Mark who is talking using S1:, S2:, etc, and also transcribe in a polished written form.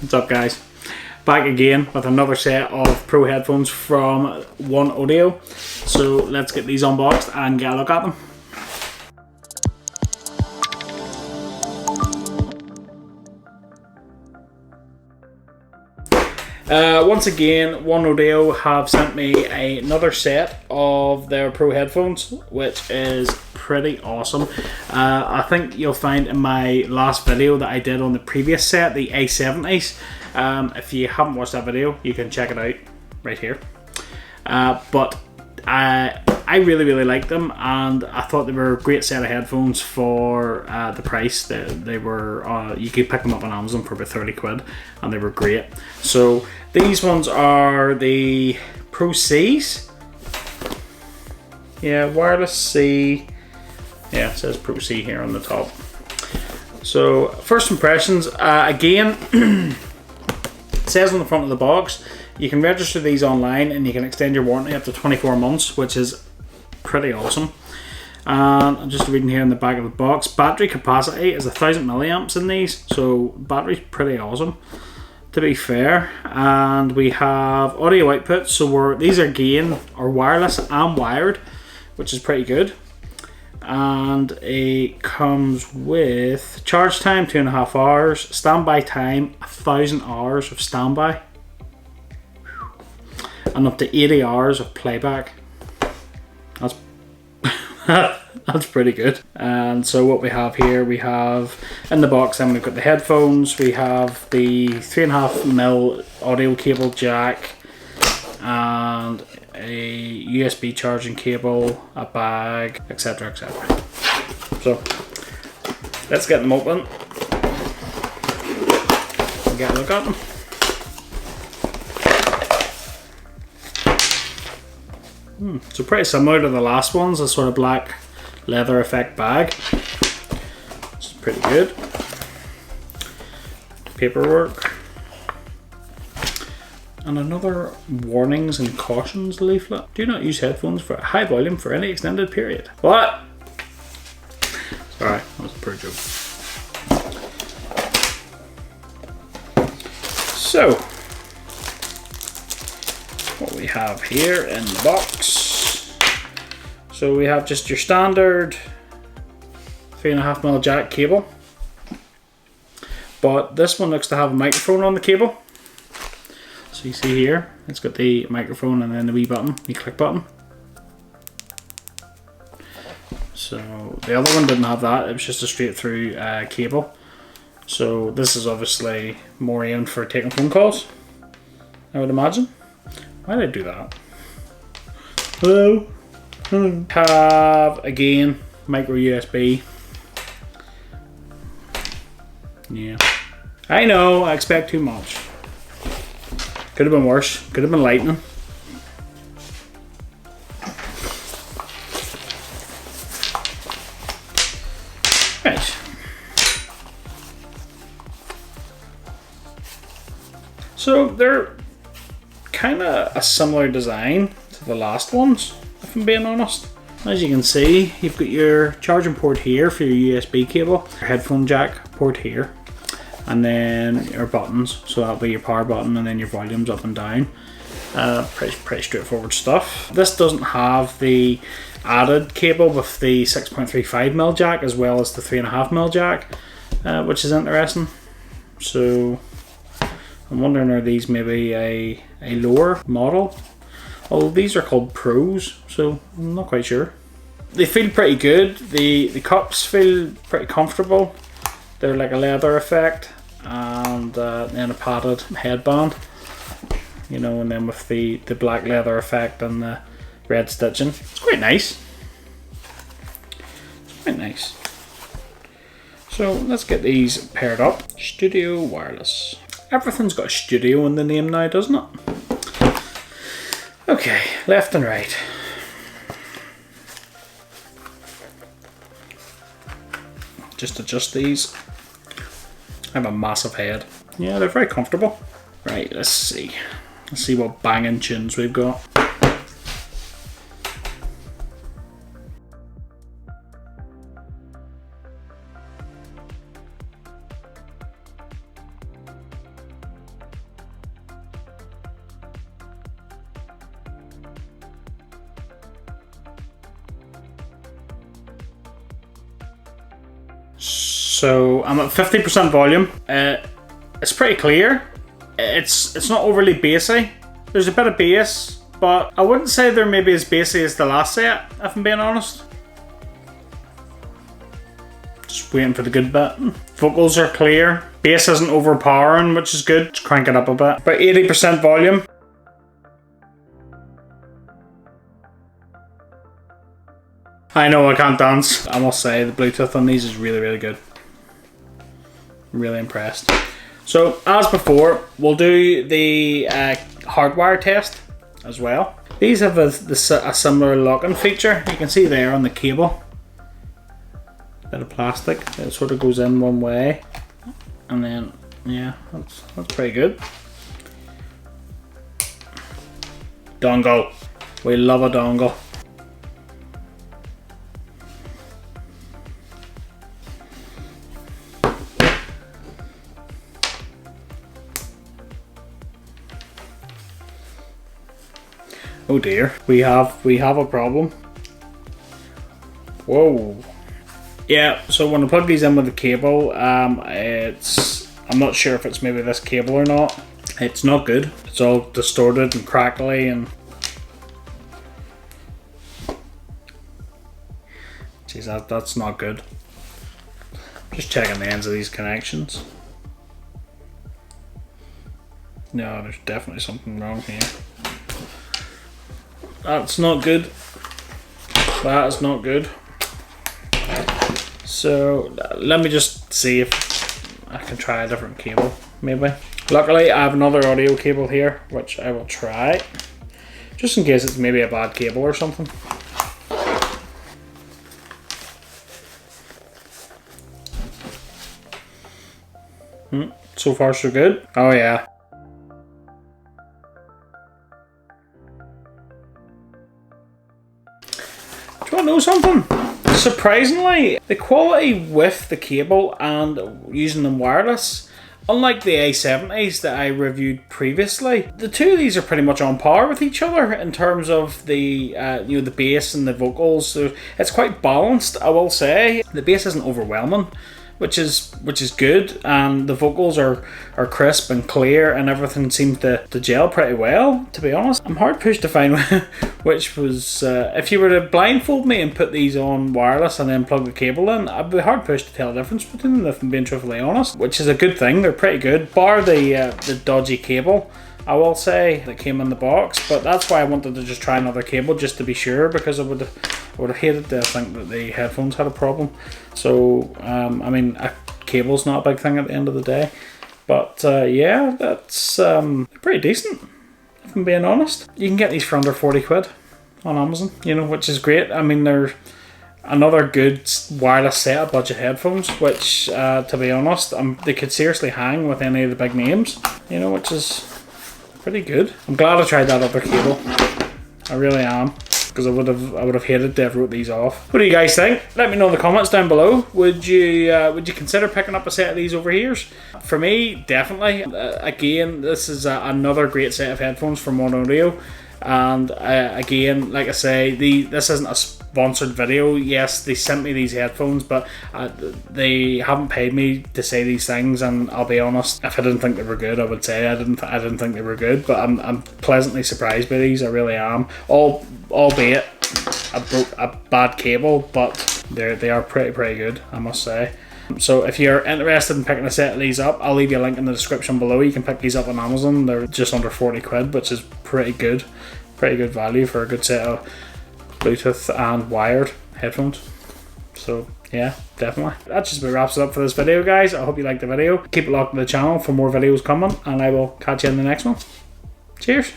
S1: What's up, guys? Back again with another set of pro headphones from OneOdio. So let's get these unboxed and get a look at them. Once again, OneOdio have sent me another set of their pro headphones, which is pretty awesome. I think you'll find in my last video that I did on the previous set, the A70s. If you haven't watched that video, you can check it out right here. But I really like them, and I thought they were a great set of headphones for the price. They were you could pick them up on Amazon for about 30 quid, and they were great. So these ones are the Pro Cs. Yeah, wireless C. Yeah, it says Pro C here on the top. So first impressions, again, it says on the front of the box, you can register these online and you can extend your warranty up to 24 months, which is pretty awesome. And I'm just reading here in the back of the box, battery capacity is 1000 milliamps in these, so battery's pretty awesome, to be fair. And we have audio output, so these are again are wireless and wired, which is pretty good. And it comes with charge time 2.5 hours, standby time 1000 hours of standby, and up to 80 hours of playback. That's that's pretty good. And so what we have here, we have in the box, then we've got the headphones, we have the 3.5mm audio cable jack, and a USB charging cable, a bag, etc, etc. So let's get them open and get a look at them. So pretty similar to the last ones, a sort of black leather effect bag. It's pretty good. Paperwork. And another warnings and cautions leaflet. Do not use headphones for high volume for any extended period. What? Sorry, that was a poor joke. So, what we have here in the box. So we have just your standard 3.5mm jack cable. But this one looks to have a microphone on the cable. So you see here, it's got the microphone and then the wee button, the click button. So the other one didn't have that, it was just a straight through cable. So this is obviously more aimed for taking phone calls, I would imagine. Why did I do that? Hello? Hello. Have, again, micro USB. Yeah. I know, I expect too much. Could have been worse. Could have been lightning. Right. So they're kind of a similar design to the last ones, if I'm being honest. As you can see, you've got your charging port here for your USB cable, your headphone jack port here, and then your buttons. So that'll be your power button and then your volumes up and down. Pretty straightforward stuff. This doesn't have the added cable with the 6.35mm jack as well as the 3.5mm jack, which is interesting. So I'm wondering, are these maybe a lower model? Although these are called Pros, so I'm not quite sure. They feel pretty good. The cups feel pretty comfortable. They're like a leather effect, and then a padded headband, you know, and then with the black leather effect and the red stitching. It's quite nice. It's quite nice. So let's get these paired up. Studio wireless. Everything's got a studio in the name now, doesn't it? Okay, left and right. Just adjust these. I have a massive head. Yeah, they're very comfortable. Right, let's see. Let's see what banging tunes we've got. So I'm at 50% volume. It's pretty clear. It's not overly bassy. There's a bit of bass, but I wouldn't say they're maybe as bassy as the last set, if I'm being honest. Just waiting for the good bit. Vocals are clear. Bass isn't overpowering, which is good. Just crank it up a bit. About 80% volume. I know I can't dance. I must say the Bluetooth on these is really, really good. I'm really impressed. So as before, we'll do the hardwire test as well. These have a similar locking feature. You can see there on the cable. Bit of plastic. It sort of goes in one way. And then, yeah, that's pretty good. Dongle. We love a dongle. Oh dear, we have a problem. Whoa. Yeah, so when I plug these in with the cable, I'm not sure if it's maybe this cable or not. It's not good. It's all distorted and crackly and jeez, that's not good. Just checking the ends of these connections. No, there's definitely something wrong here. That's not good. That is not good. So let me just see if I can try a different cable, maybe. Luckily I have another audio cable here, which I will try. Just in case it's maybe a bad cable or something. So far so good. Oh yeah. Do you want to know something? Surprisingly, the quality with the cable and using them wireless, unlike the A70s that I reviewed previously, the two of these are pretty much on par with each other in terms of the the bass and the vocals. So it's quite balanced, I will say. The bass isn't overwhelming, which is good, and the vocals are crisp and clear, and everything seems to gel pretty well, to be honest. I'm hard pushed to find which was, if you were to blindfold me and put these on wireless and then plug the cable in, I'd be hard pushed to tell the difference between them, if I'm being truthfully honest, which is a good thing. They're pretty good, bar the dodgy cable, I will say, that came in the box. But that's why I wanted to just try another cable, just to be sure, because I would have hated to think that the headphones had a problem. So I mean, a cable's not a big thing at the end of the day, but yeah, that's pretty decent, if I'm being honest. You can get these for under 40 quid on Amazon, which is great. I mean, they're another good wireless set of budget headphones, which to be honest, they could seriously hang with any of the big names, which is pretty good. I'm glad I tried that other cable. I really am, because I would have hated to have wrote these off. What do you guys think? Let me know in the comments down below. Would you consider picking up a set of these over here? For me, definitely. Again, this is another great set of headphones from OneOdio. And again, like I say, this isn't a sponsored video. Yes, they sent me these headphones, but they haven't paid me to say these things. And I'll be honest, if I didn't think they were good, I would say I didn't think they were good. But I'm pleasantly surprised by these. I really am. Albeit a bad cable, but they are pretty good, I must say. So if you're interested in picking a set of these up, I'll leave you a link in the description below. You can pick these up on Amazon. They're just under 40 quid, which is pretty good value for a good set of Bluetooth and wired headphones. So yeah, definitely. That just about wraps it up for this video, guys. I hope you liked the video. Keep it locked to the channel for more videos coming, and I will catch you in the next one. Cheers.